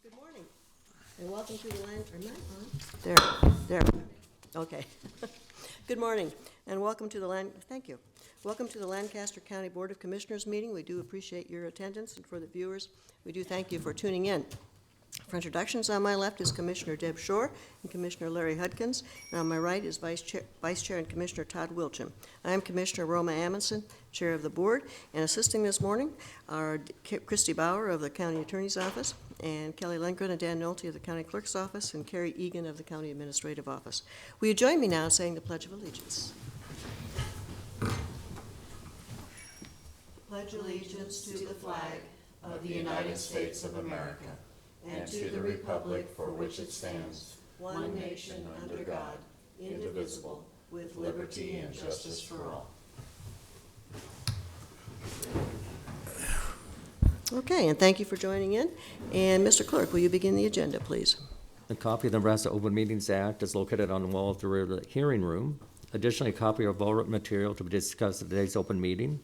Good morning, and welcome to the am I on? There. Okay. Good morning, and welcome to the thank you. Welcome to the Lancaster County Board of Commissioners meeting. We do appreciate your attendance, and for the viewers, we do thank you for tuning in. For introductions, on my left is Commissioner Deb Shore and Commissioner Larry Hudkins, and on my right is Vice Chair and Commissioner Todd Wilchin. I am Commissioner Roma Amundson, Chair of the Board, and assisting this morning are Christy Bauer of the County Attorney's Office, and Kelly Lindgren and Dan Nolte of the County Clerk's Office, and Carrie Egan of the County Administrative Office. Will you join me now in saying the Pledge of Allegiance? Pledge allegiance to the flag of the United States of America, and to the republic for which it stands, one nation under God, indivisible, with liberty and justice for all. Okay, and thank you for joining in. And Mr. Clerk, will you begin the agenda, please? A copy of the Nebraska Open Meetings Act is located on the wall of the rear of the hearing room. Additionally, a copy of all written material to be discussed at today's open meeting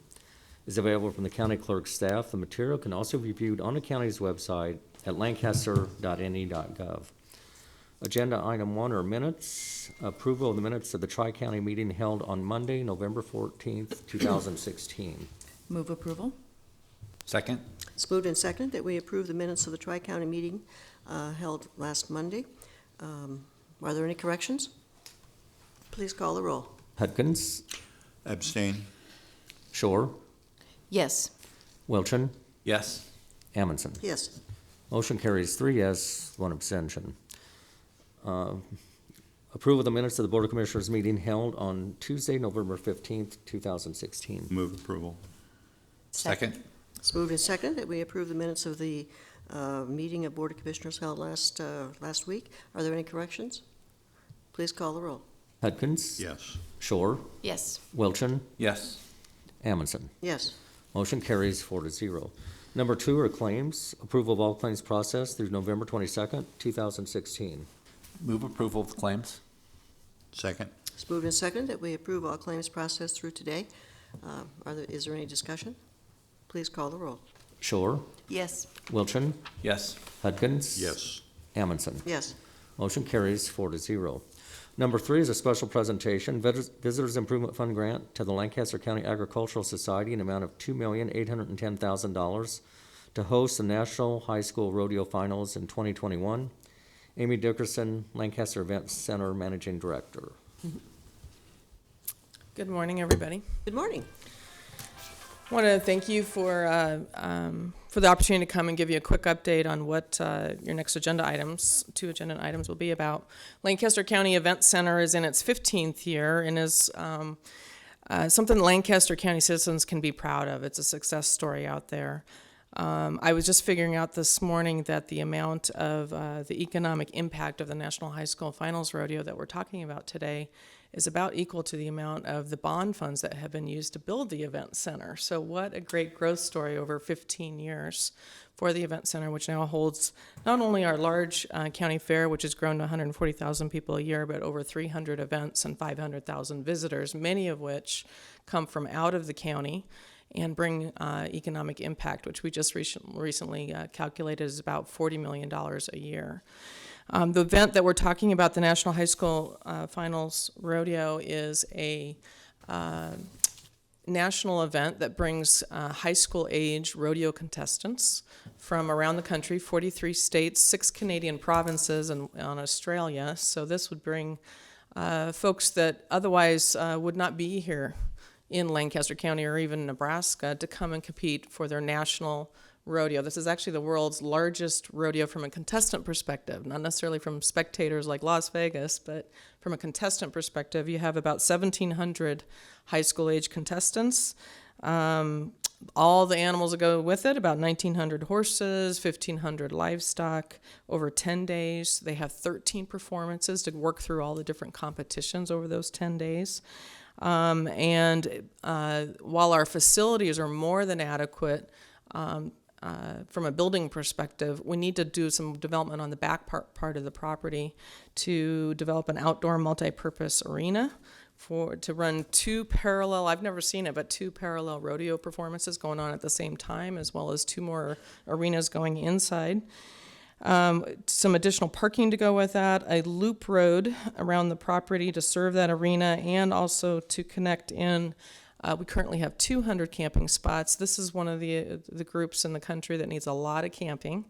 is available from the county clerk's staff. The material can also be viewed on the county's website at lancaster.ne.gov. Agenda item 1 are minutes. Approval of the minutes of the Tri-County meeting held on Monday, November 14th, 2016. Move approval. Second. It's moved and seconded that we approve the minutes of the Tri-County meeting held last Monday. Are there any corrections? Please call the roll. Hudkins, Abstain. Shore, Yes. Wilchin, Yes. Amundson. Yes. Motion carries 3 yes, 1 abstention. Approval of the minutes of the Board of Commissioners meeting held on Tuesday, November 15th, 2016. Move approval. Second. It's moved and seconded that we approve the minutes of the meeting of Board of Commissioners held last week. Are there any corrections? Please call the roll. Hudkins, Yes. Shore, Yes. Wilchin, Yes. Amundson. Yes. Motion carries 4-0. Number 2 are claims. Approval of all claims processed through November 22nd, 2016. Move approval of the claims. Second. It's moved and seconded that we approve all claims processed through today. Is there any discussion? Please call the roll. Shore, Yes. Wilchin, Yes. Hudkins. Yes. Amundson. Yes. Motion carries 4-0. Number 3 is a special presentation, Visitors Improvement Fund grant to the Lancaster County Agricultural Society in amount of $2,810,000 to host the National High School Rodeo Finals in 2021. Amy Dickerson, Lancaster Events Center Managing Director. Good morning, everybody. Good morning. I want to thank you for the opportunity to come and give you a quick update on what your next agenda items, 2 agenda items, will be about. Lancaster County Event Center is in its 15th year and is something Lancaster County citizens can be proud of. It's a success story out there. I was just figuring out this morning that the amount of the economic impact of the National High School Finals Rodeo that we're talking about today is about equal to the amount of the bond funds that have been used to build the event center. So what a great growth story over 15 years for the event center, which now holds not only our large county fair, which has grown to 140,000 people a year, but over 300 events and 500,000 visitors, many of which come from out of the county and bring economic impact, which we just recently calculated is about $40 million a year. The event that we're talking about, the National High School Finals Rodeo, is a national event that brings high school age rodeo contestants from around the country, 43 states, 6 Canadian provinces, and on Australia. So this would bring folks that otherwise would not be here in Lancaster County or even Nebraska to come and compete for their national rodeo. This is actually the world's largest rodeo from a contestant perspective, not necessarily from spectators like Las Vegas, but from a contestant perspective. You have about 1,700 high school age contestants. All the animals that go with it, about 1,900 horses, 1,500 livestock, over 10 days. They have 13 performances to work through all the different competitions over those 10 days. While our facilities are more than adequate from a building perspective, we need to do some development on the back part of the property to develop an outdoor multi-purpose arena to run 2 parallel, I've never seen it, but 2 parallel rodeo performances going on at the same time, as well as 2 more arenas going inside. Some additional parking to go with that, a loop road around the property to serve that arena, and also to connect in. We currently have 200 camping spots. This is one of the groups in the country that needs a lot of camping.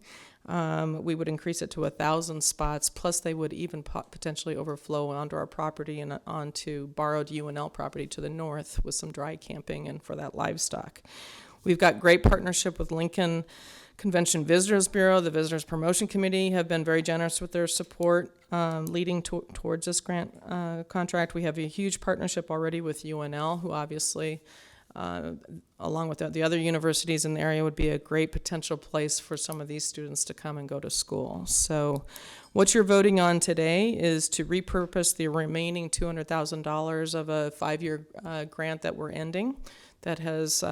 We would increase it to 1,000 spots, plus they would even potentially overflow onto our property and onto borrowed UNL property to the north with some dry camping and for that livestock. We've got great partnership with Lincoln Convention Visitors Bureau. The Visitors Promotion Committee have been very generous with their support leading towards this grant contract. We have a huge partnership already with UNL, who obviously, along with the other universities in the area, would be a great potential place for some of these students to come and go to school. So what you're voting on today is to repurpose the remaining $200,000 of a 5-year grant that we're ending that has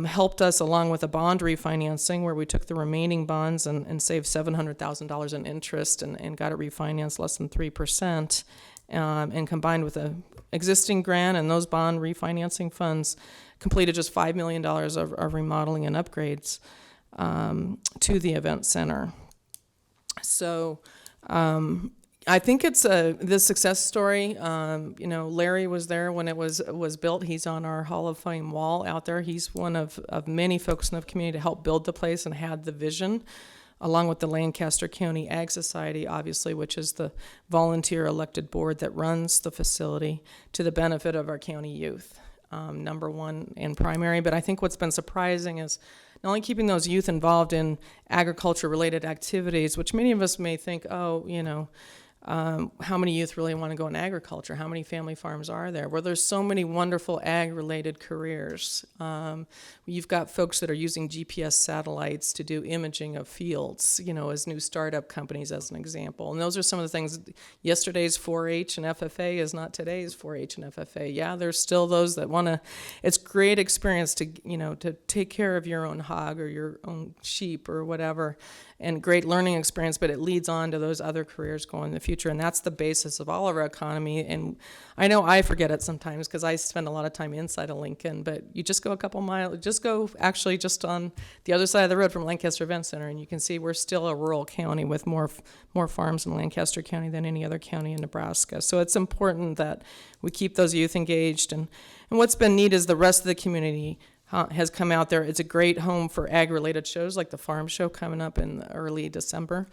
helped us, along with a bond refinancing where we took the remaining bonds and saved $700,000 in interest and got it refinanced less than 3%, and combined with the existing grant and those bond refinancing funds, completed just $5 million of remodeling and upgrades to the event center. So I think it's this success story. Larry was there when it was built. He's on our Hall of Fame wall out there. He's one of many folks in the community to help build the place and had the vision, along with the Lancaster County Ag Society, obviously, which is the volunteer elected board that runs the facility to the benefit of our county youth, number one and primary. But I think what's been surprising is not only keeping those youth involved in agriculture-related activities, which many of us may think, how many youth really want to go in agriculture? How many family farms are there? Well, there's so many wonderful ag-related careers. You've got folks that are using GPS satellites to do imaging of fields, as new startup companies, as an example. And those are some of the things. Yesterday's 4-H and FFA is not today's 4-H and FFA. Yeah, there's still those that want to. It's great experience to take care of your own hog or your own sheep or whatever, and great learning experience, but it leads on to those other careers going in the future, and that's the basis of all of our economy. And I know I forget it sometimes because I spend a lot of time inside of Lincoln, but you just go a couple miles, just on the other side of the road from Lancaster Event Center, and you can see we're still a rural county with more farms in Lancaster County than any other county in Nebraska. So it's important that we keep those youth engaged, and what's been neat is the rest of the community has come out there. It's a great home for ag-related shows like the farm show coming up in early December,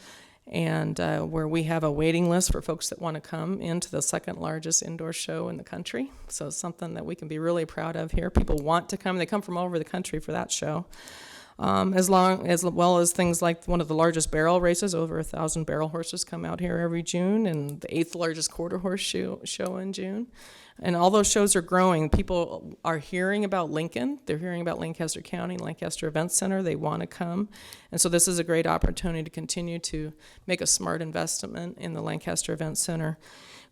and where we have a waiting list for folks that want to come into the second largest indoor show in the country. So it's something that we can be really proud of here. People want to come. They come from all over the country for that show. As well as things like one of the largest barrel races, over 1,000 barrel horses come out here every June, and the 8th largest quarter horse show in June. And all those shows are growing. People are hearing about Lincoln. They're hearing about Lancaster County, Lancaster Event Center. They want to come. And so this is a great opportunity to continue to make a smart investment in the Lancaster Event Center,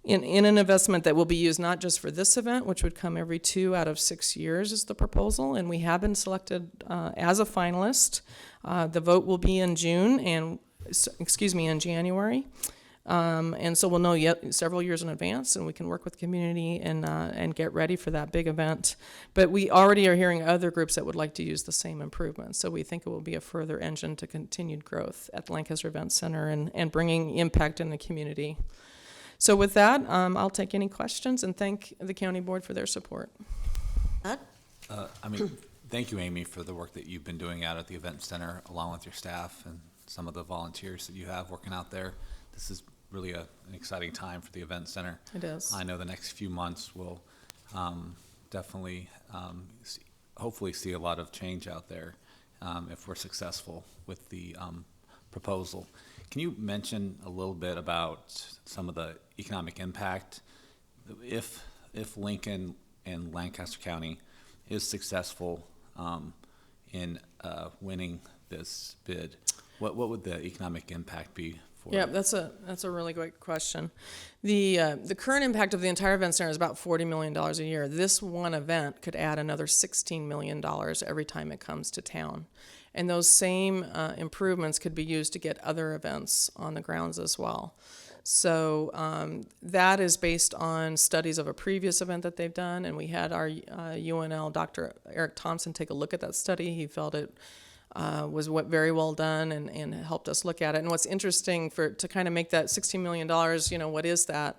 in an investment that will be used not just for this event, which would come every 2 out of 6 years is the proposal. And we have been selected as a finalist. The vote will be in January. And so we'll know several years in advance, and we can work with the community and get ready for that big event. But we already are hearing other groups that would like to use the same improvements. So we think it will be a further engine to continued growth at the Lancaster Event Center and bringing impact in the community. So with that, I'll take any questions and thank the county board for their support. Todd? Thank you, Amy, for the work that you've been doing out at the event center, along with your staff and some of the volunteers that you have working out there. This is really an exciting time for the event center. It is. I know the next few months will definitely, hopefully see a lot of change out there if we're successful with the proposal. Can you mention a little bit about some of the economic impact if Lincoln and Lancaster County is successful in winning this bid? What would the economic impact be? Yeah, that's a really great question. The current impact of the entire event center is about $40 million a year. This one event could add another $16 million every time it comes to town. And those same improvements could be used to get other events on the grounds as well. So that is based on studies of a previous event that they've done, and we had our UNL Dr. Eric Thompson take a look at that study. He felt it very well done and helped us look at it. And what's interesting to kind of make that $16 million, what is that?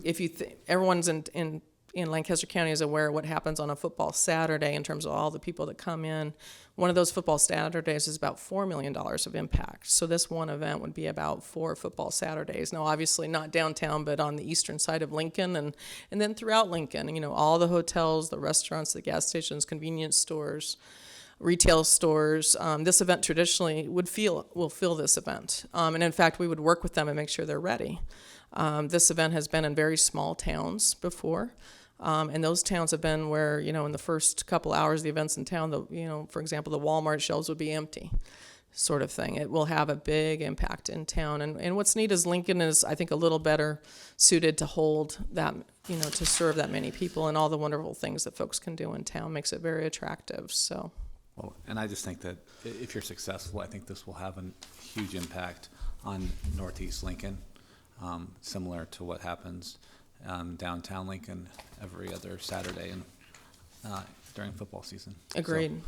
If you everyone's in Lancaster County is aware of what happens on a football Saturday in terms of all the people that come in. One of those football Saturdays is about $4 million of impact. So this one event would be about 4 football Saturdays. Now, obviously not downtown, but on the eastern side of Lincoln and then throughout Lincoln, all the hotels, the restaurants, the gas stations, convenience stores, retail stores. This event traditionally will fill this event. And in fact, we would work with them and make sure they're ready. This event has been in very small towns before. And those towns have been where, in the first couple hours of the events in town, for example, the Walmart shelves would be empty, sort of thing. It will have a big impact in town. And what's neat is Lincoln is, I think, a little better suited to hold that, to serve that many people, and all the wonderful things that folks can do in town makes it very attractive, so. Well, and I just think that if you're successful, I think this will have a huge impact on Northeast Lincoln, similar to what happens downtown Lincoln every other Saturday and during football season. Agreed.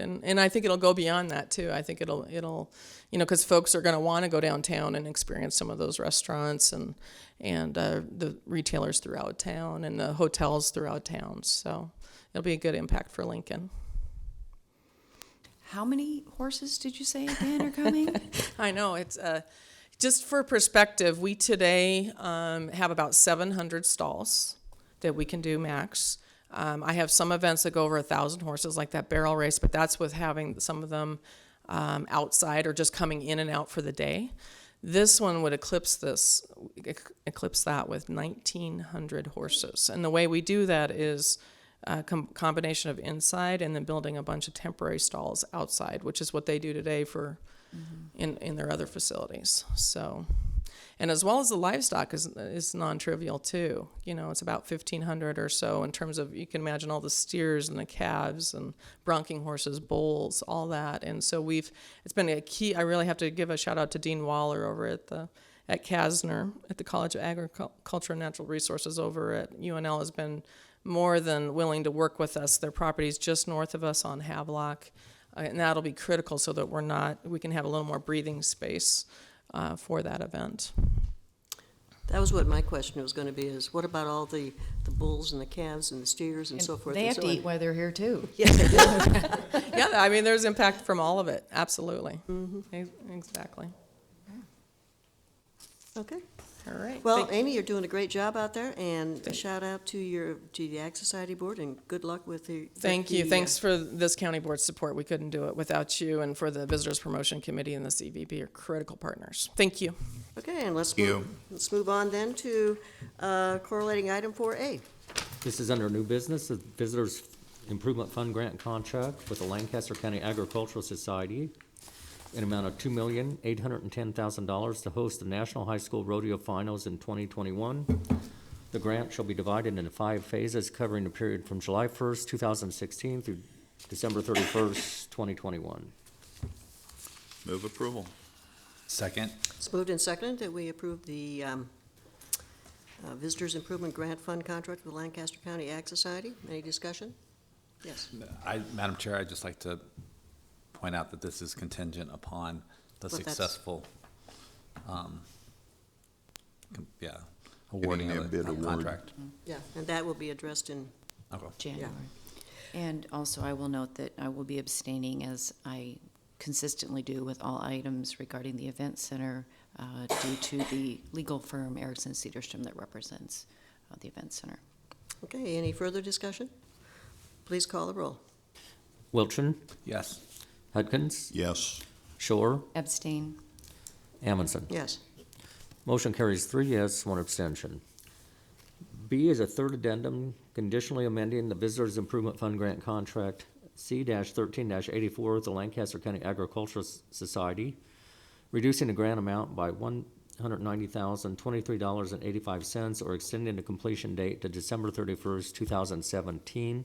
And I think it'll go beyond that too. I think it'll because folks are going to want to go downtown and experience some of those restaurants and the retailers throughout town and the hotels throughout town. So it'll be a good impact for Lincoln. How many horses did you say again are coming? I know it's just for perspective. We today have about 700 stalls that we can do max. I have some events that go over 1,000 horses, like that barrel race, but that's with having some of them outside or just coming in and out for the day. This one would eclipse that with 1,900 horses. And the way we do that is a combination of inside and then building a bunch of temporary stalls outside, which is what they do today for in their other facilities. So, and as well as the livestock is non-trivial too. It's about 1,500 or so in terms of, you can imagine all the steers and the calves and bronking horses, bulls, all that. And so it's been a key. I really have to give a shout out to Dean Waller over at Kasner at the College of Agriculture and Natural Resources over at UNL has been more than willing to work with us. Their property's just north of us on Havelock, and that'll be critical so that we can have a little more breathing space for that event. That was what my question was going to be, is what about all the bulls and the calves and the steers and so forth? They and have so to on? eat while they're here too. Yes, they do. Yeah, I mean, there's impact from all of it, absolutely. Exactly. Okay. All right. Well, Amy, you're doing a great job out there, and a shout out to the Ag Society Board, and good luck with the. Thank you. Thanks for this county board's support. We couldn't do it without you, and for the Visitors Promotion Committee and the CVB are critical partners. Thank you. Okay, and let's move on then to correlating item 4A. This is under new business, the Visitors Improvement Fund grant contract with the Lancaster County Agricultural Society in amount of $2,810,000 to host the National High School Rodeo Finals in 2021. The grant shall be divided into 5 phases covering the period from July 1st, 2016 through December 31st, 2021. Move approval. Second. It's moved and seconded that we approve the Visitors Improvement Grant Fund contract with the Lancaster County Ag Society. Any discussion? Yes. Madam Chair, I'd just like to point out that this is contingent upon the successful, awarding Getting of their the bid award. contract. Yeah, and that will be addressed in, Okay. January. And also, I will note that I will be abstaining, as I consistently do with all items regarding the event center, due to the legal firm Erickson Cedarstrom that represents the event center. okay, any further discussion? Please call the roll. Wilchin, Yes. Hudkins, Yes. Shore, Abstain. Amundson. Yes. Motion carries 3 yes, 1 abstention. B is a third addendum conditionally amending the Visitors Improvement Fund grant contract C-13-84 with the Lancaster County Agricultural Society, reducing the grant amount by $190,023.85 or extending the completion date to December 31st, 2017,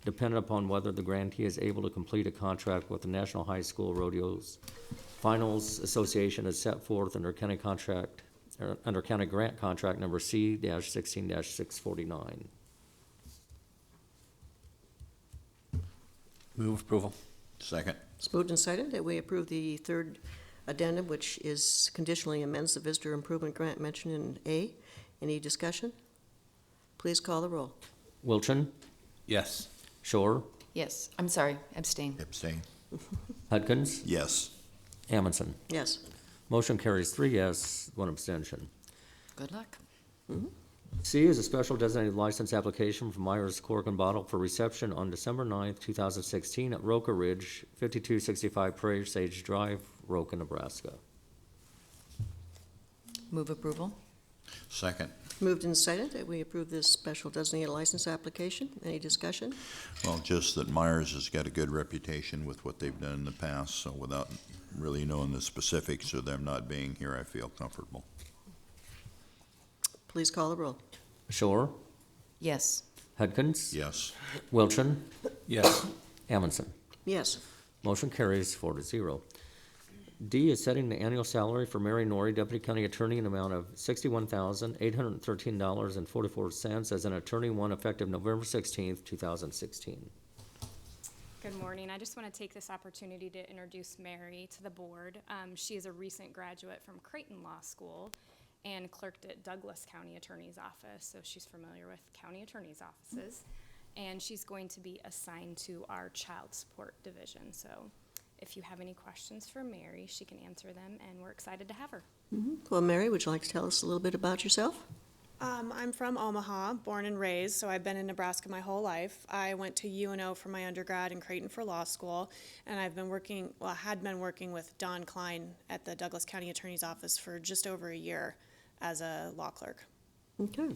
dependent upon whether the grantee is able to complete a contract with the National High School Rodeos Finals Association as set forth under county grant contract number C-16-649. Move approval. Second. It's moved and seconded that we approve the third addendum, which is conditionally amends the visitor improvement grant mentioned in A. Any discussion? Please call the roll. Wilchin, Yes. Shore, Yes, I'm sorry, abstain. Abstain. Hudkins, Yes. Amundson. Yes. Motion carries 3 yes, 1 abstention. Good luck. C is a special designated license application from Myers Cork and Bottle for reception on December 9th, 2016 at Roca Ridge, 5265 Prairie Sage Drive, Roca, Nebraska. Move approval? Second. Moved and seconded that we approve this special designated license application. Any discussion? Well, just that Myers has got a good reputation with what they've done in the past, so without really knowing the specifics of them not being here, I feel comfortable. Please call the roll. Shore, Yes. Hudkins, Yes. Wilchin, Yes. Amundson. Yes. Motion carries 4-0. D is setting the annual salary for Mary Norrie, Deputy County Attorney, in amount of $61,813.44 as an Attorney 1 effective November 16th, 2016. Good morning. I just want to take this opportunity to introduce Mary to the board. She is a recent graduate from Creighton Law School and clerked at Douglas County Attorney's Office, so she's familiar with county attorney's offices. And she's going to be assigned to our child support division. So if you have any questions for Mary, she can answer them, and we're excited to have her. Well, Mary, would you like to tell us a little bit about yourself? I'm from Omaha, born and raised, so I've been in Nebraska my whole life. I went to UNO for my undergrad and Creighton for law school, and I've been working, had been working with Don Klein at the Douglas County Attorney's Office for just over a year as a law clerk. Okay.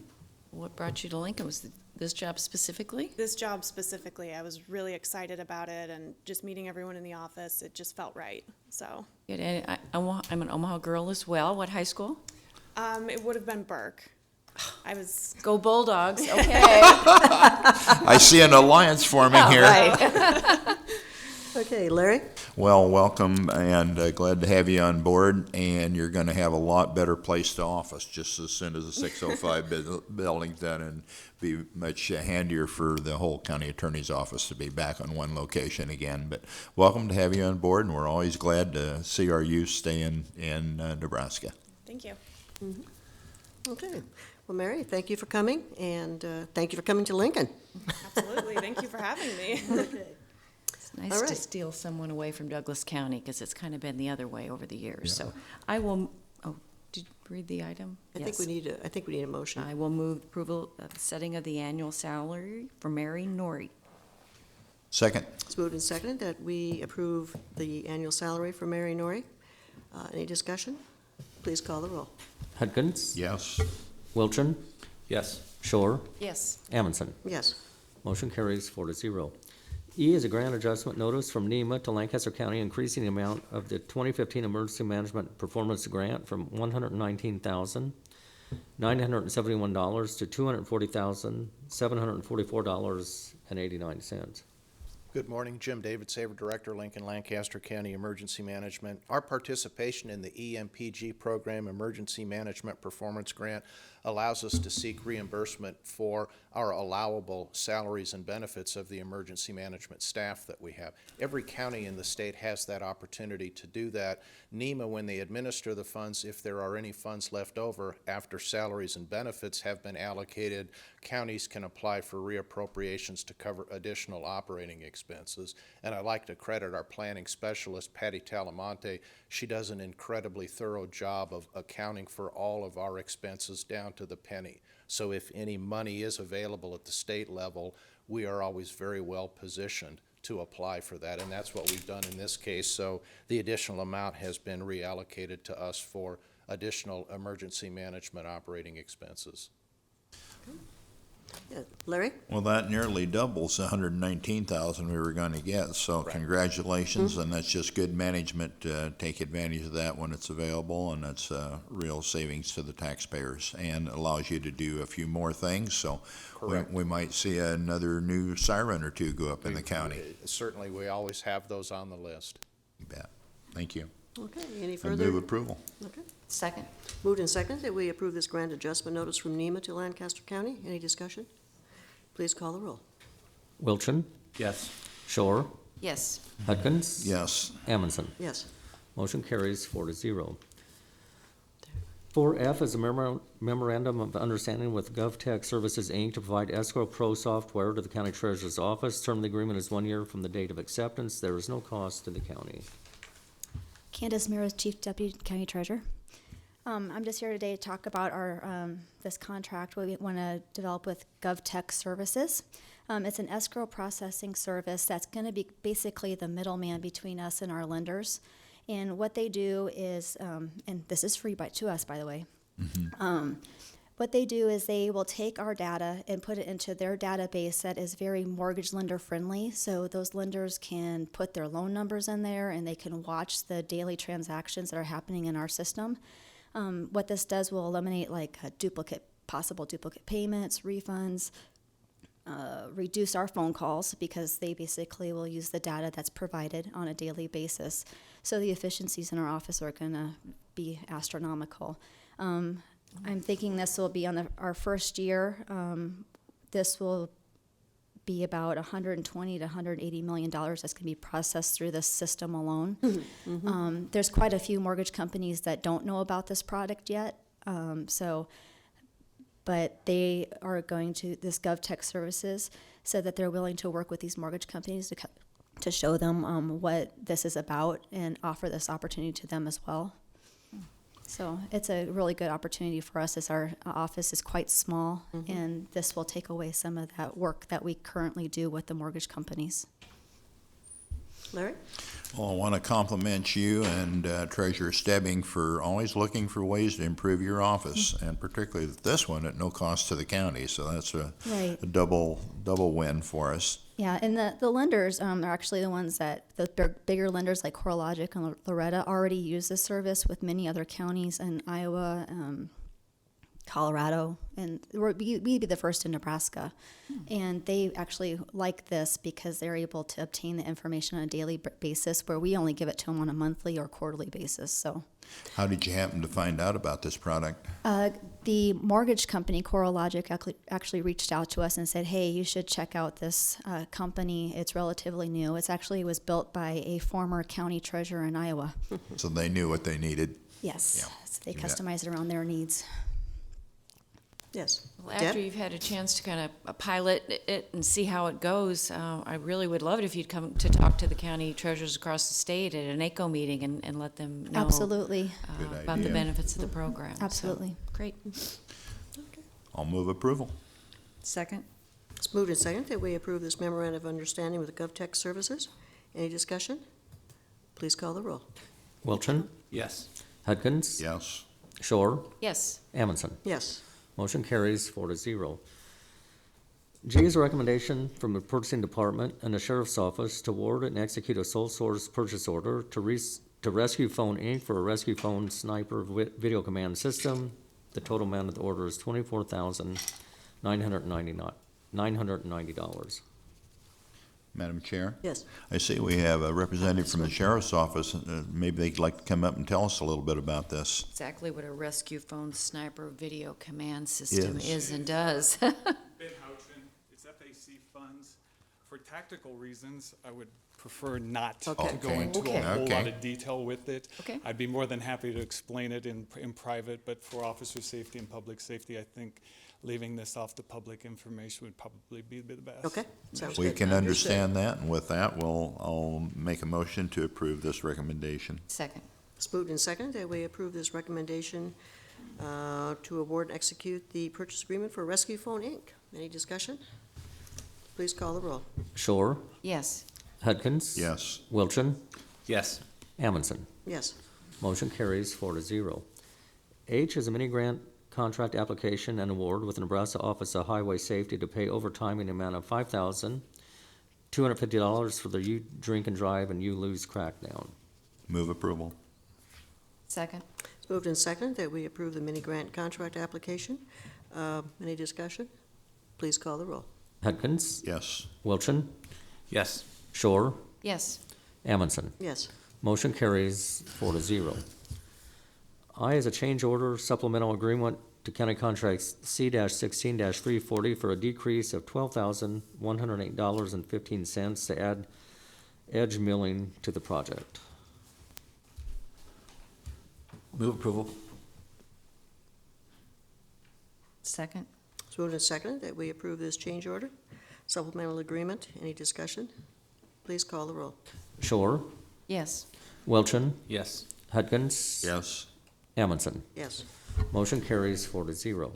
What brought you to Lincoln? Was this job specifically? This job specifically, I was really excited about it, and just meeting everyone in the office, it just felt right, so. Good, and I'm an Omaha girl as well. What high school? It would have been Burke. I was, Go Bulldogs, okay. I see an alliance forming here. Right. Okay, Larry? Well, welcome, and glad to have you on board, and you're gonna have a lot better place to office just as soon as the 605 building's done, and be much handier for the whole county attorney's office to be back on one location again. But welcome to have you on board, and we're always glad to see our youth stay in Nebraska. thank you. Okay. Well, Mary, thank you for coming, and thank you for coming to Lincoln. Absolutely, thank you for having me. It's nice All to right. steal someone away from Douglas County, because it's kind of been the other way over the years. So I will, did you read the item? I think we need a motion. I will move approval of setting of the annual salary for Mary Norrie. Second. It's moved and seconded that we approve the annual salary for Mary Norrie. Any discussion? Please call the roll. Hudkins, Yes. Wilchin, Yes. Shore, Yes. Amundson. Yes. Motion carries 4-0. E is a grant adjustment notice from NEMA to Lancaster County increasing the amount of the 2015 Emergency Management Performance Grant from $119,971 to $240,744.89. Good morning, Jim David Saver, Director, Lincoln, Lancaster County Emergency Management. Our participation in the EMPG program, Emergency Management Performance Grant, allows us to seek reimbursement for our allowable salaries and benefits of the emergency management staff that we have. Every county in the state has that opportunity to do that. NEMA, when they administer the funds, if there are any funds left over after salaries and benefits have been allocated, counties can apply for reappropriations to cover additional operating expenses. And I'd like to credit our planning specialist, Patty Talamonte. She does an incredibly thorough job of accounting for all of our expenses down to the penny. So if any money is available at the state level, we are always very well positioned to apply for that, and that's what we've done in this case. So the additional amount has been reallocated to us for additional emergency management operating expenses. Yeah. Larry? Well, that nearly doubles the 119,000 we were going to get, so congratulations, and that's just good management to take advantage of that when it's available, and that's real savings to the taxpayers, and allows you to do a few more things, so we might see another new siren or two go up in the county. Certainly, we always have those on the list. You bet. Thank you. Okay, any I further? move approval. Okay. Second. Moved and seconded that we approve this grant adjustment notice from NEMA to Lancaster County. Any discussion? Please call the roll. Wilchin, Yes. Shore, Yes. Hudkins? Yes. Amundson? Yes. Motion carries 4-0. 4F is a memorandum of understanding with GovTech Services, Inc. to provide escrow pro software to the county treasurer's office. Term of the agreement is 1 year from the date of acceptance. There is no cost to the county. Candace Mears, Chief Deputy County Treasurer. I'm just here today to talk about our this contract we want to develop with GovTech Services. It's an escrow processing service that's going to be basically the middleman between us and our lenders. And what they do is, and this is free to us, by the way. What they do is they will take our data and put it into their database that is very mortgage lender friendly. So those lenders can put their loan numbers in there and they can watch the daily transactions that are happening in our system. What this does will eliminate like possible duplicate payments, refunds, reduce our phone calls because they basically will use the data that's provided on a daily basis. So the efficiencies in our office are going to be astronomical. I'm thinking this will be on our first year. This will be about $120 to $180 million that's going to be processed through this system alone. There's quite a few mortgage companies that don't know about this product yet. But they are going to, this GovTech Services said that they're willing to work with these mortgage companies to show them what this is about and offer this opportunity to them as well. So it's a really good opportunity for us as our office is quite small, and this will take away some of that work that we currently do with the mortgage companies. Larry? Well, I want to compliment you and Treasurer Stebbing for always looking for ways to improve your office, and particularly this one at no cost to the county. So that's a double win for us. Yeah, and the lenders are actually the ones that the bigger lenders like CoreLogic and Loretta already use this service with many other counties in Iowa, Colorado, and we'd be the first in Nebraska. And they actually like this because they're able to obtain the information on a daily basis where we only give it to them on a monthly or quarterly basis. So, how did you happen to find out about this product? The mortgage company, CoreLogic, actually reached out to us and said, hey, you should check out this company. It's relatively new. It actually was built by a former county treasurer in Iowa. So they knew what they needed. Yes, Yeah. so they Yeah. customized it around their needs. Yes. Well, after Deb? you've had a chance to kind of pilot it and see how it goes, I really would love it if you'd come to talk to the county treasurers across the state at an ACO meeting and let them know Absolutely. Good about the idea. benefits of the program. So, Absolutely. great. I'll move approval. Second? It's moved and seconded that we approve this memorandum of understanding with GovTech Services. Any discussion? Please call the roll. Wilchin? Yes. Hudkins? Yes. Shore? Yes. Amundson? Yes. Motion carries 4-0. G is a recommendation from the purchasing department and the sheriff's office to award and execute a sole source purchase order to Rescue Phone Inc. for a Rescue Phone Sniper video command system. The total amount of the order is $24,990. Madam Chair? Yes. I see we have a representative from the sheriff's office. Maybe they'd like to come up and tell us a little bit about this. Exactly what a Rescue Phone Sniper video command system Yes. is and does. Ben Houchin, it's FAC funds. For tactical reasons, I would prefer not to Okay. go into Okay. a whole Okay. lot of detail with it. Okay. I'd be more than happy to explain it in private, but for officer safety and public safety, I think leaving this off the public information would probably be the best. Okay, sounds We good. can understand that, and with that, I'll make a motion to approve this recommendation. Second. It's moved and seconded that we approve this recommendation to award and execute the purchase agreement for Rescue Phone Inc. Any discussion? Please call the roll. Shore? Yes. Hudkins? Yes. Wilchin? Yes. Amundson? Yes. Motion carries 4-0. H is a mini grant contract application and award with the Nebraska Office of Highway Safety to pay overtime in the amount of $5,250 for the You Drink and Drive and You Lose crackdown. Move approval. Second. It's moved and seconded that we approve the mini grant contract application. Any discussion? Please call the roll. Hudkins? Yes. Wilchin? Yes. Shore? Yes. Amundson? Yes. Motion carries 4-0. I is a change order supplemental agreement to County Contracts C-16-340 for a decrease of $12,108.15 to add edge milling to the project. Move approval. Second? It's moved and seconded that we approve this change order. Supplemental agreement, any discussion? Please call the roll. Shore, Yes. Wilchin, Yes. Hudgens. Yes. Amundson. Yes. Motion carries 4-0.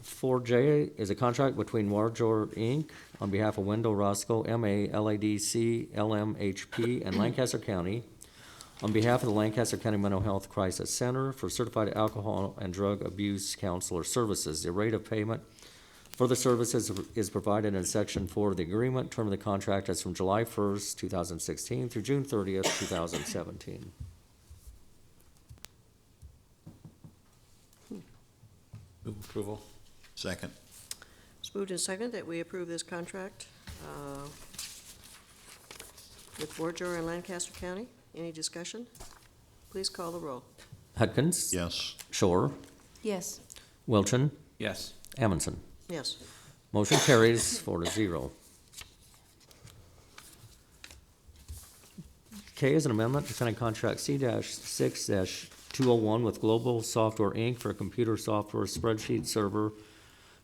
4J is a contract between Warjor Inc. on behalf of Wendell Roscoe, MA, LADC, LMHP, and Lancaster County on behalf of the Lancaster County Mental Health Crisis Center for certified alcohol and drug abuse counselor services. The rate of payment for the services is provided in Section 4 of the agreement. Term of the contract is from July 1st, 2016 through June 30th, 2017. Move approval. Second. It's moved and seconded that we approve this contract with Warjor and Lancaster County. Any discussion? Please call the roll. Hudgens. Yes. Shore, Yes. Wilchin, Yes. Amundson. Yes. Motion carries 4-0. K is an amendment to sign contract C-6-201 with Global Software, Inc. for a computer software spreadsheet server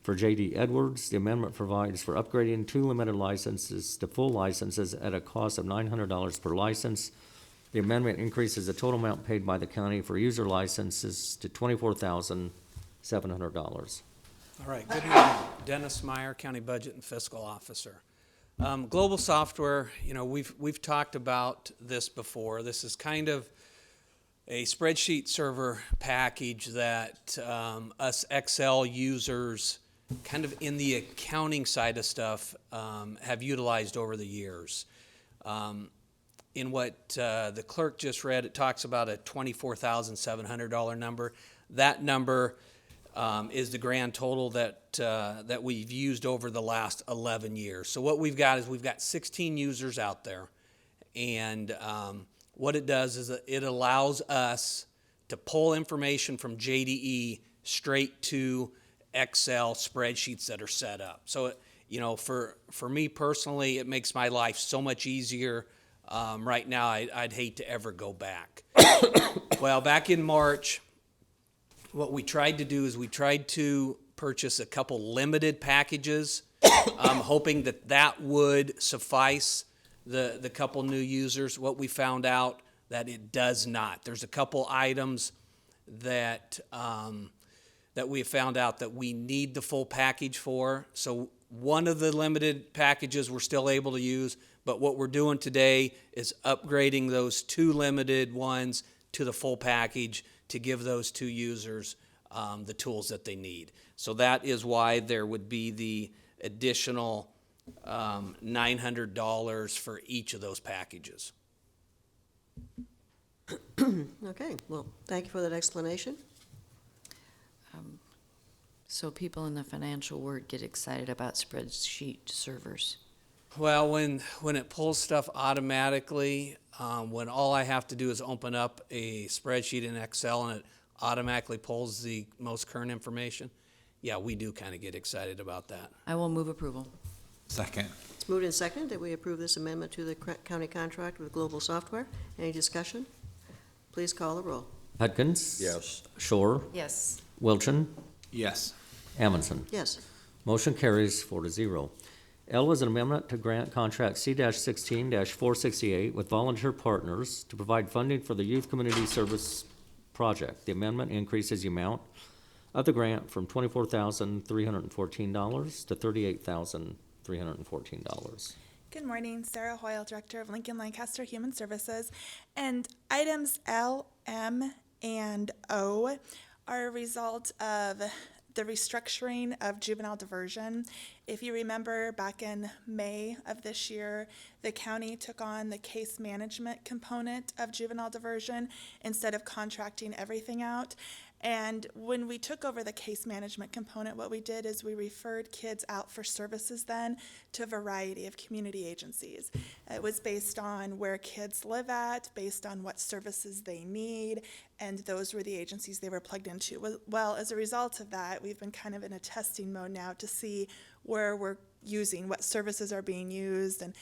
for J.D. Edwards. The amendment provides for upgrading 2 limited licenses to full licenses at a cost of $900 per license. The amendment increases the total amount paid by the county for user licenses to $24,700. All right, good morning. Dennis Meyer, County Budget and Fiscal Officer. Global Software, we've talked about this before. This is kind of a spreadsheet server package that us Excel users, kind of in the accounting side of stuff, have utilized over the years. In what the clerk just read, it talks about a $24,700 number. That number is the grand total that we've used over the last 11 years. So what we've got is we've got 16 users out there, and what it does is it allows us to pull information from JDE straight to Excel spreadsheets that are set up. So for me personally, it makes my life so much easier. Right now, I'd hate to ever go back. Well, back in March, what we tried to do is we tried to purchase a couple limited packages, hoping that would suffice the couple new users. What we found out that it does not. There's a couple items that we found out that we need the full package for. So one of the limited packages we're still able to use, but what we're doing today is upgrading those 2 limited ones to the full package to give those 2 users the tools that they need. So that is why there would be the additional $900 for each of those packages. Okay, well, thank you for that explanation. So people in the financial world get excited about spreadsheet servers. Well, when it pulls stuff automatically, when all I have to do is open up a spreadsheet in Excel and it automatically pulls the most current information, yeah, we do kind of get excited about that. I will move approval. Second. It's moved and seconded that we approve this amendment to the county contract with Global Software. Any discussion? Please call the roll. Hudgens. Yes. Shore, Yes. Wilchin, Yes. Amundson. Yes. Motion carries 4-0. L is an amendment to grant contract C-16-468 with Volunteer Partners to provide funding for the Youth Community Service Project. The amendment increases the amount of the grant from $24,314 to $38,314. Good morning, Sarah Hoyle, Director of Lincoln Lancaster Human Services. And items L, M, and O are a result of the restructuring of juvenile diversion. If you remember, back in May of this year, the county took on the case management component of juvenile diversion instead of contracting everything out. And when we took over the case management component, what we did is we referred kids out for services then to a variety of community agencies. It was based on where kids live at, based on what services they need, and those were the agencies they were plugged into. Well, as a result of that, we've been kind of in a testing mode now to see where we're using, what services are being used, and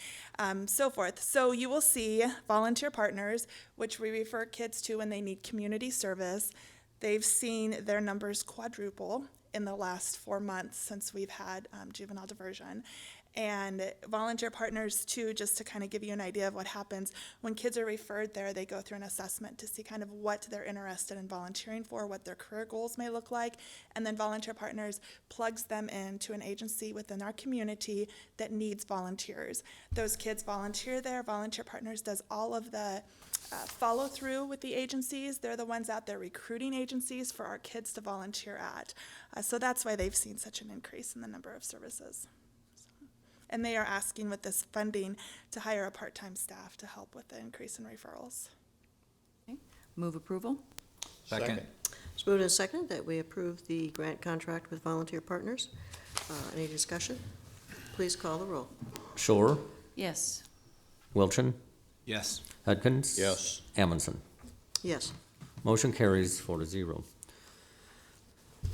so forth. So you will see volunteer partners, which we refer kids to when they need community service. They've seen their numbers quadruple in the last 4 months since we've had juvenile diversion. And volunteer partners too, just to kind of give you an idea of what happens when kids are referred there, they go through an assessment to see kind of what they're interested in volunteering for, what their career goals may look like, and then volunteer partners plugs them into an agency within our community that needs volunteers. Those kids volunteer there. Volunteer partners does all of the follow through with the agencies. They're the ones out there recruiting agencies for our kids to volunteer at. So that's why they've seen such an increase in the number of services. And they are asking with this funding to hire a part-time staff to help with the increase in referrals. Okay. Move approval? Second. It's moved and seconded that we approve the grant contract with Volunteer Partners. Any discussion? Please call the roll. Shore, Yes. Wilchin, Yes. Hudkins. Yes. Amundson. Yes. Motion carries 4-0.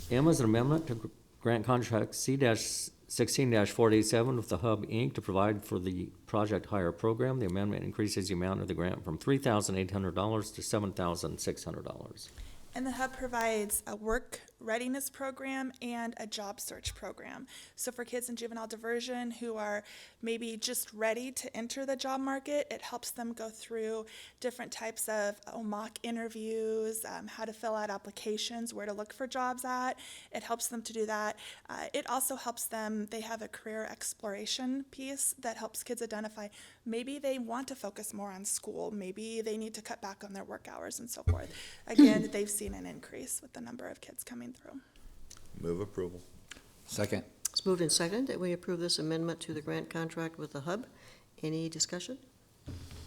M is an amendment to grant contract C-16-487 with the Hub, Inc. to provide for the Project Hire Program. The amendment increases the amount of the grant from $3,800 to $7,600. And the Hub provides a work readiness program and a job search program. So for kids in juvenile diversion who are maybe just ready to enter the job market, it helps them go through different types of mock interviews, how to fill out applications, where to look for jobs at. It helps them to do that. It also helps them, they have a career exploration piece that helps kids identify maybe they want to focus more on school, maybe they need to cut back on their work hours and so forth. Again, they've seen an increase with the number of kids coming through. Move approval. Second. It's moved and seconded that we approve this amendment to the grant contract with the Hub. Any discussion?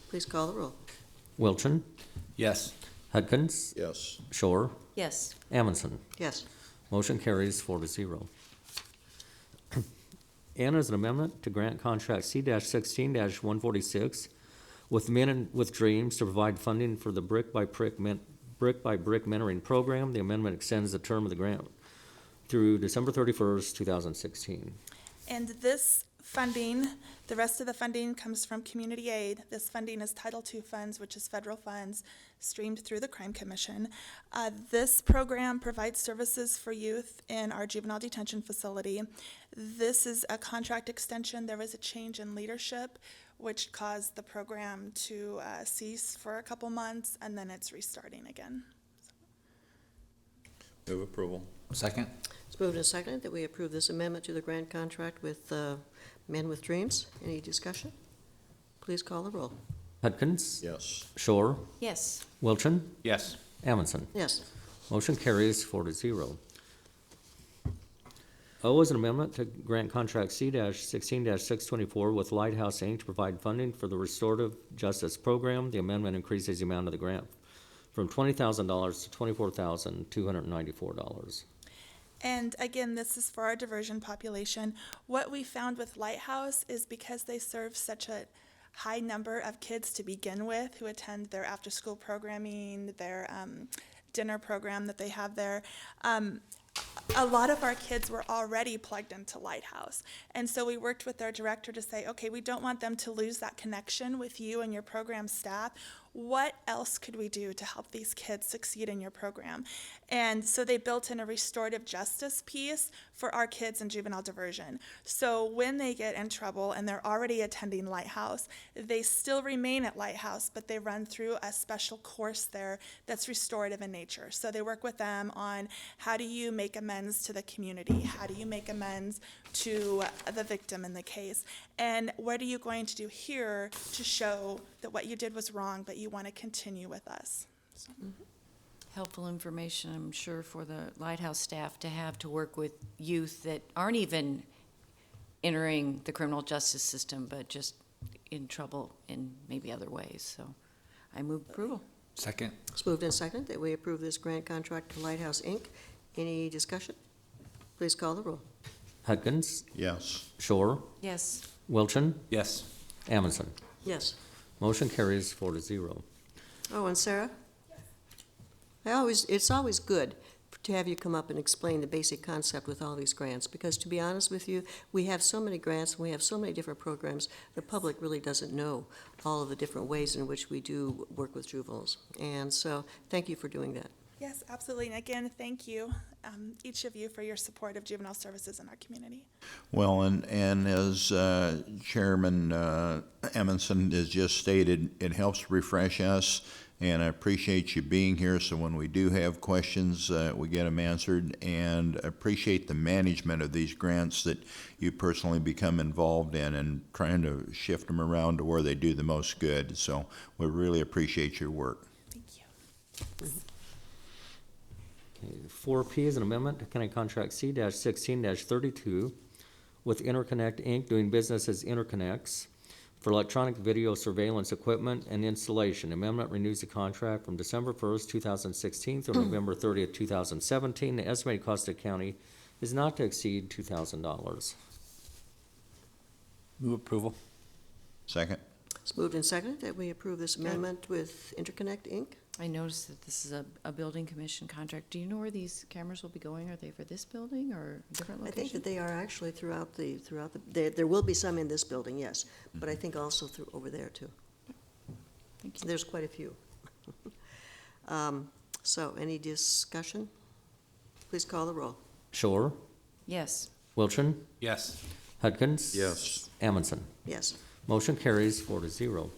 Please call the roll. Wilchin, Yes. Hudkins. Yes. Shore, Yes. Amundson. Yes. Motion carries 4-0. N is an amendment to grant contract C-16-146 with Men with Dreams to provide funding for the Brick by Brick mentoring program. The amendment extends the term of the grant through December 31st, 2016. And this funding, the rest of the funding comes from community aid. This funding is Title II funds, which is federal funds streamed through the Crime Commission. This program provides services for youth in our juvenile detention facility. This is a contract extension. There was a change in leadership, which caused the program to cease for a couple months, and then it's restarting again. Move approval. Second. It's moved and seconded that we approve this amendment to the grant contract with Men with Dreams. Any discussion? Please call the roll. Hudkins. Yes. Shore, Yes. Wilchin, Yes. Amundson. Yes. Motion carries 4-0. O is an amendment to grant contract C-16-624 with Lighthouse, Inc. to provide funding for the Restorative Justice Program. The amendment increases the amount of the grant from $20,000 to $24,294. And again, this is for our diversion population. What we found with Lighthouse is because they serve such a high number of kids to begin with who attend their after-school programming, their dinner program that they have there, a lot of our kids were already plugged into Lighthouse. And so we worked with our director to say, okay, we don't want them to lose that connection with you and your program staff. What else could we do to help these kids succeed in your program? And so they built in a restorative justice piece for our kids in juvenile diversion. So when they get in trouble and they're already attending Lighthouse, they still remain at Lighthouse, but they run through a special course there that's restorative in nature. So they work with them on how do you make amends to the community? How do you make amends to the victim in the case? And what are you going to do here to show that what you did was wrong, but you want to continue with us? So. Helpful information, I'm sure, for the Lighthouse staff to have to work with youth that aren't even entering the criminal justice system, but just in trouble in maybe other ways. So I move approval. Second. It's moved and seconded that we approve this grant contract to Lighthouse, Inc. Any discussion? Please call the roll. Hudkins, Yes. Shore, Yes. Wilchin, Yes. Amundson. Yes. Motion carries 4-0. Oh, and Sarah? It's always good to have you come up and explain the basic concept with all these grants, because to be honest with you, we have so many grants, and we have so many different programs, the public really doesn't know all of the different ways in which we do work with juveniles. And so, thank you for doing that. Yes, absolutely. And again, thank you, each of you, for your support of juvenile services in our community. Well, and as Chairman Emerson has just stated, it helps refresh us, and I appreciate you being here, so when we do have questions, we get them answered, and appreciate the management of these grants that you personally become involved in and trying to shift them around to where they do the most good. So we really appreciate your work. Thank you. 4P is an amendment to County Contract C-16-32 with Interconnect, Inc., doing business as Interconnects for electronic video surveillance equipment and installation. Amendment renews the contract from December 1st, 2016 through November 30th, 2017. The estimated cost to the county is not to exceed $2,000. Move approval. Second? It's moved and seconded that we approve this amendment with Interconnect, Inc. I noticed that this is a building commission contract. Do you know where these cameras will be going? Are they for this building or a different I location? think that they are actually throughout the, there will be some in this building, yes, but I think also through, over there too. Thank you. There's quite a few. So, any discussion? Please call the roll. Shore, Yes. Wilchin, Yes. Hudkins. Yes. Amundson. Yes. Motion carries 4-0.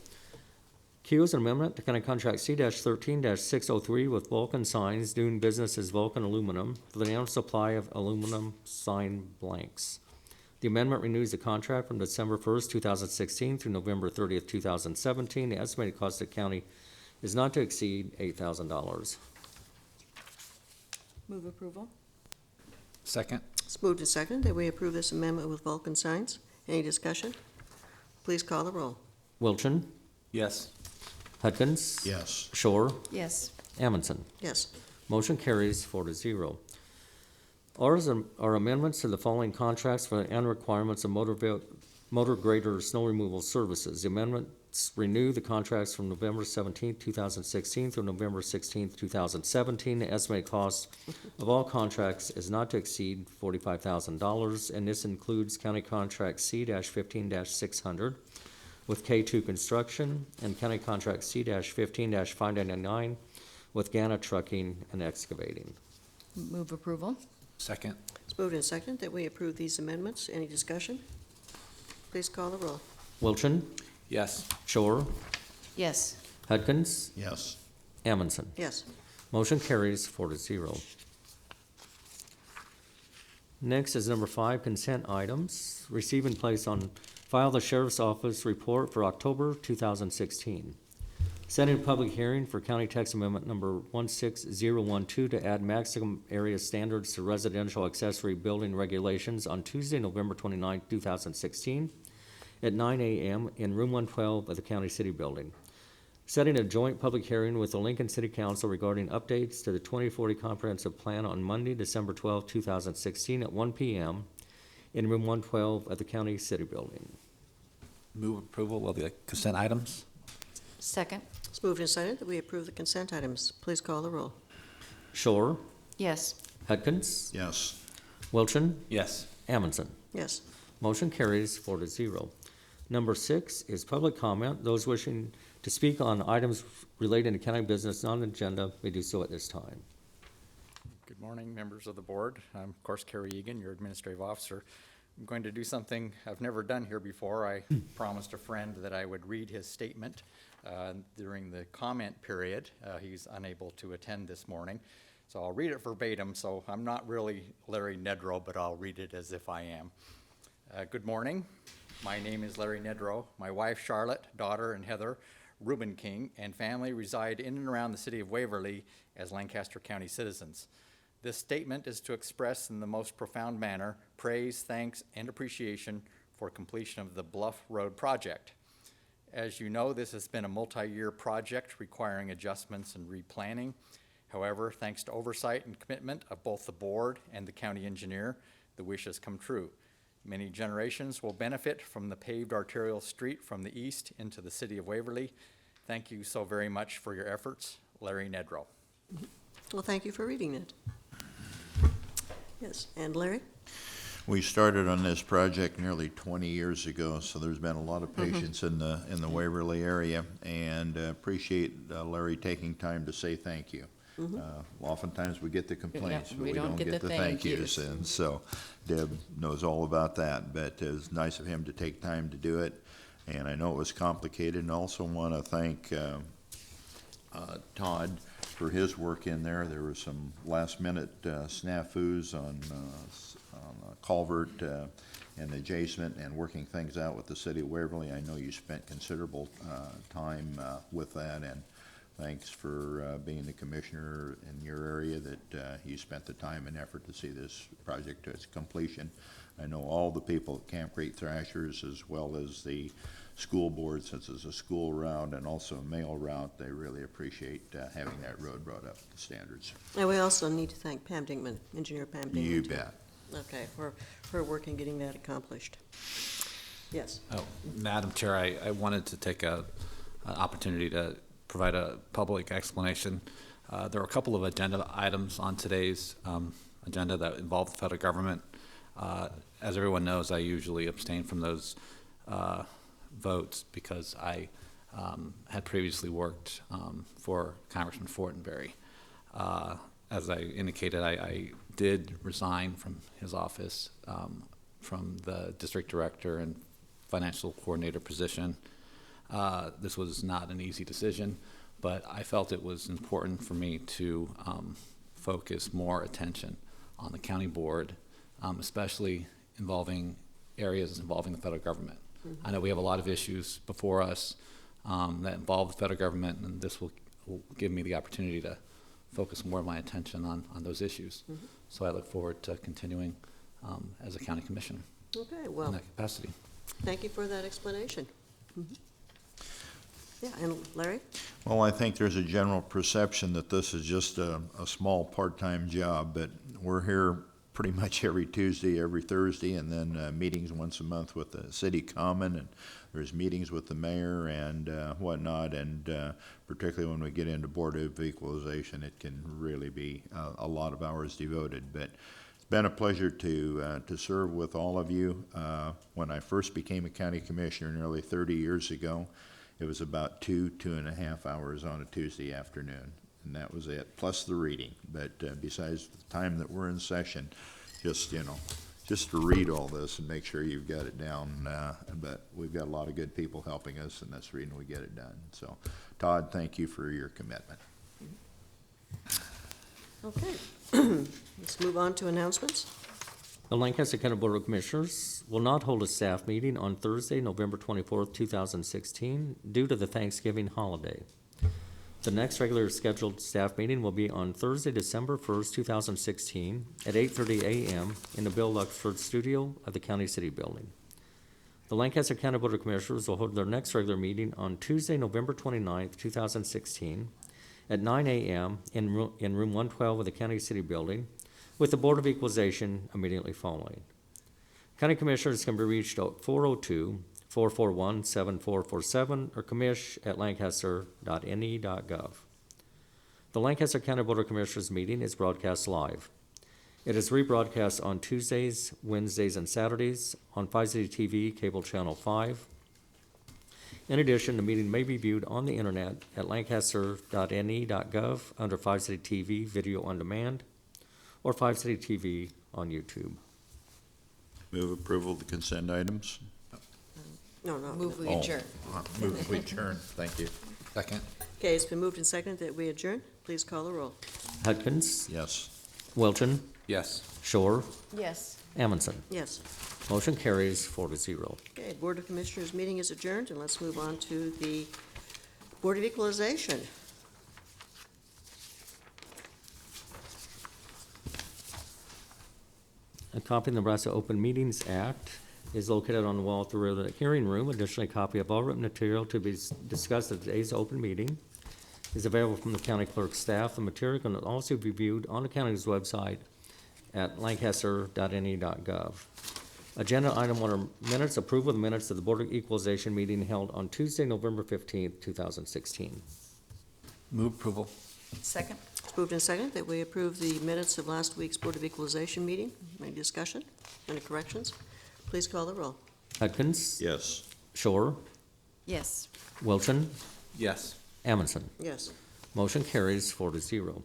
Q is an amendment to County Contract C-13-603 with Vulcan Signs, doing business as Vulcan Aluminum, for the annual supply of aluminum sign blanks. The amendment renews the contract from December 1st, 2016 through November 30th, 2017. The estimated cost to the county is not to exceed $8,000. Move approval. Second. It's moved and seconded that we approve this amendment with Vulcan Signs. Any discussion? Please call the roll. Wilchin, Yes. Hudkins. Yes. Shore, Yes. Amundson. Yes. Motion carries 4-0. Ours are amendments to the following contracts for the annual requirements of motor grader snow removal services. The amendments renew the contracts from November 17th, 2016 through November 16th, 2017. The estimated cost of all contracts is not to exceed $45,000, and this includes County Contract C-15-600 with K2 Construction and County Contract C-15-599 with Gana Trucking and Excavating. Move approval. Second. It's moved and seconded that we approve these amendments. Any discussion? Please call the roll. Wilchin, Yes. Shore, Yes. Hudkins, Yes. Amundson. Yes. Motion carries 4-0. Next is number 5, consent items. Receive and place on file the Sheriff's Office report for October 2016. Setting a public hearing for County Text Amendment number 16012 to add maximum area standards to residential accessory building regulations on Tuesday, November 29, 2016 at 9 a.m. in room 112 of the County City Building. Setting a joint public hearing with the Lincoln City Council regarding updates to the 2040 Comprehensive Plan on Monday, December 12, 2016 at 1 p.m. in room 112 of the County City Building. Move approval of the consent items. Second. It's moved and seconded that we approve the consent items. Please call the roll. Shore, Yes. Hudkins, Yes. Wilchin, Yes. Amundson. Yes. Motion carries 4-0. Number 6 is public comment. Those wishing to speak on items relating to county business not on the agenda may do so at this time. Good morning, members of the board. I'm, of course, Kerry Egan, your administrative officer. I'm going to do something I've never done here before. I promised a friend that I would read his statement during the comment period. He's unable to attend this morning, so I'll read it verbatim. So I'm not really Larry Nedrow, but I'll read it as if I am. Good morning. My name is Larry Nedrow. My wife, Charlotte, daughter, and Heather Reuben King, and family reside in and around the city of Waverly as Lancaster County citizens. This statement is to express in the most profound manner praise, thanks, and appreciation for completion of the Bluff Road project. As you know, this has been a multi-year project requiring adjustments and replanning. However, thanks to oversight and commitment of both the board and the county engineer, the wish has come true. Many generations will benefit from the paved arterial street from the east into the city of Waverly. Thank you so very much for your efforts. Larry Nedrow. Well, thank you for reading it. Yes, and Larry? We started on this project nearly 20 years ago, so there's been a lot of patience in the Waverly area, and appreciate Larry taking time to say thank you. Oftentimes we get the complaints, but we don't get the thank yous, and so Deb knows all about that, but it was nice of him to take time to do it, and I know it was complicated, and also want to thank Todd for his work in there. There were some last-minute snafus on culvert and adjacent and working things out with the city of Waverly. I know you spent considerable time with that, and thanks for being the commissioner in your area that you spent the time and effort to see this project to its completion. I know all the people at Camp Great Thrashers, as well as the school board, since it's a school route and also a mail route, they really appreciate having that road brought up to standards. And we also need to thank Pam Dinkman, Engineer Pam Dinkman. You too. bet. Okay, for her work in getting that accomplished. Yes. Oh, Madam Chair, I wanted to take an opportunity to provide a public explanation. There are a couple of agenda items on today's agenda that involve the federal government. As everyone knows, I usually abstain from those votes because I had previously worked for Congressman Fortenberry. As I indicated, I did resign from his office from the district director and financial coordinator position. This was not an easy decision, but I felt it was important for me to focus more attention on the county board, especially involving areas involving the federal government. I know we have a lot of issues before us that involve the federal government, and this will give me the opportunity to focus more of my attention on those issues. So I look forward to continuing as a county commissioner Okay, in well, that capacity. thank you for that explanation. Yeah, and Larry? Well, I think there's a general perception that this is just a small part-time job, but we're here pretty much every Tuesday, every Thursday, and then meetings once a month with the city common, and there's meetings with the mayor and whatnot, and particularly when we get into Board of Equalization, it can really be a lot of hours devoted. But it's been a pleasure to serve with all of you. When I first became a county commissioner nearly 30 years ago, it was about 2.5 hours on a Tuesday afternoon, and that was it, plus the reading. But besides the time that we're in session, just to read all this and make sure you've got it down. But we've got a lot of good people helping us, and that's the reason we get it done. So, Todd, thank you for your commitment. Okay, let's move on to announcements. The Lancaster County Board of Commissioners will not hold a staff meeting on Thursday, November 24th, 2016, due to the Thanksgiving holiday. The next regular scheduled staff meeting will be on Thursday, December 1st, 2016, at 8:30 a.m. in the Bill Luxford Studio of the County City Building. The Lancaster County Board of Commissioners will hold their next regular meeting on Tuesday, November 29th, 2016, at 9 a.m. in room 112 of the County City Building, with the Board of Equalization immediately following. County Commissioners can be reached at 402-441-7447 or commish@lancaster.ne.gov. The Lancaster County Board of Commissioners meeting is broadcast live. It is rebroadcast on Tuesdays, Wednesdays, and Saturdays on 5 City TV, Cable Channel 5. In addition, the meeting may be viewed on the internet at lancaster.ne.gov under 5 City TV Video on Demand, or 5 City TV on YouTube. Move approval of the consent items. No. Move we Oh, adjourn. Move we adjourn. Thank you. Second. Okay, it's been moved and seconded that we adjourn. Please call the roll. Hudkins, Yes. Wilton, Yes. Shore, Yes. Amundson. Yes. Motion carries 4-0. Okay, Board of Commissioners meeting is adjourned, and let's move on to the Board of Equalization. A copy of the Nebraska Open Meetings Act is located on the wall at the rear of the hearing room. Additionally, a copy of all written material to be discussed at today's open meeting is available from the county clerk's staff. The material can also be viewed on the county's website at lancaster.ne.gov. Agenda item 1 are minutes. Approval of the minutes of the Board of Equalization meeting held on Tuesday, November 15th, 2016. Move approval. Second? It's It's moved and seconded that we approve the minutes of last week's Board of Equalization meeting. Any discussion? Any corrections? Please call the roll. Hudkins? Yes. Shore? Yes. Wilchin? Yes. Amundson? Yes. Motion carries 4-0.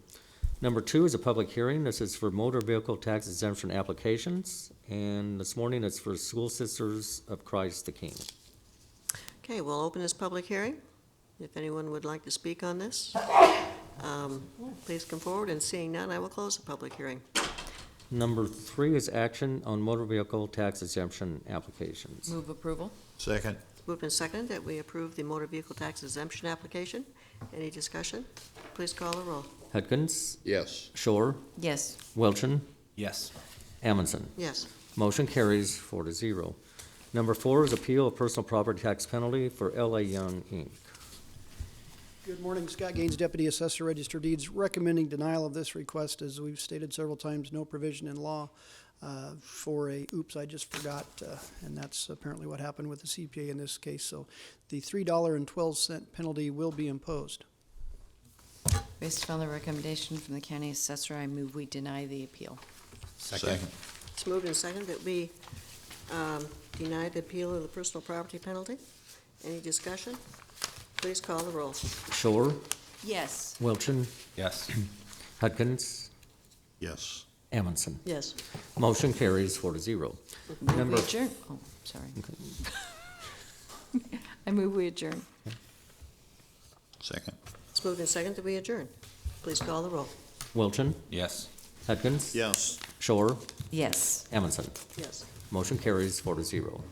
Number 2 is a public hearing. This is for motor vehicle tax exemption applications, and this morning it's for School Sisters of Christ the King. Okay, we'll open this public hearing. If anyone would like to speak on this, please come forward, and seeing none, I will close the public hearing. Number 3 is action on motor vehicle tax exemption applications. Move approval? Second. Moved and seconded that we approve the motor vehicle tax exemption application. Any discussion? Please call the roll. Hudkins? Yes. Shore? Yes. Wilchin? Yes. Amundson? Yes. Motion carries 4-0. Number 4 is appeal of personal property tax penalty for L.A. Young, Inc. Good morning, Scott Gaines, Deputy Assessor, Register of Deeds, recommending denial of this request. As we've stated several times, no provision in law for a, oops, I just forgot, and that's apparently what happened with the CPA in this case. So the $3.12 penalty will be imposed. Based upon the recommendation from the county assessor, I move we deny the appeal. Second. It's moved and seconded that we deny the appeal of the personal property penalty. Any discussion? Please call the roll. Shore? Yes. Wilchin? Yes. Hudkins? Yes. Amundson? Yes. Motion carries 4-0. Move Number we adjourn. Oh, sorry. I move we adjourn. Second. It's moved and seconded that we adjourn. Please call the roll. Wilchin? Yes. Hudkins? Yes. Shore? Yes. Amundson? Yes. Motion carries 4-0.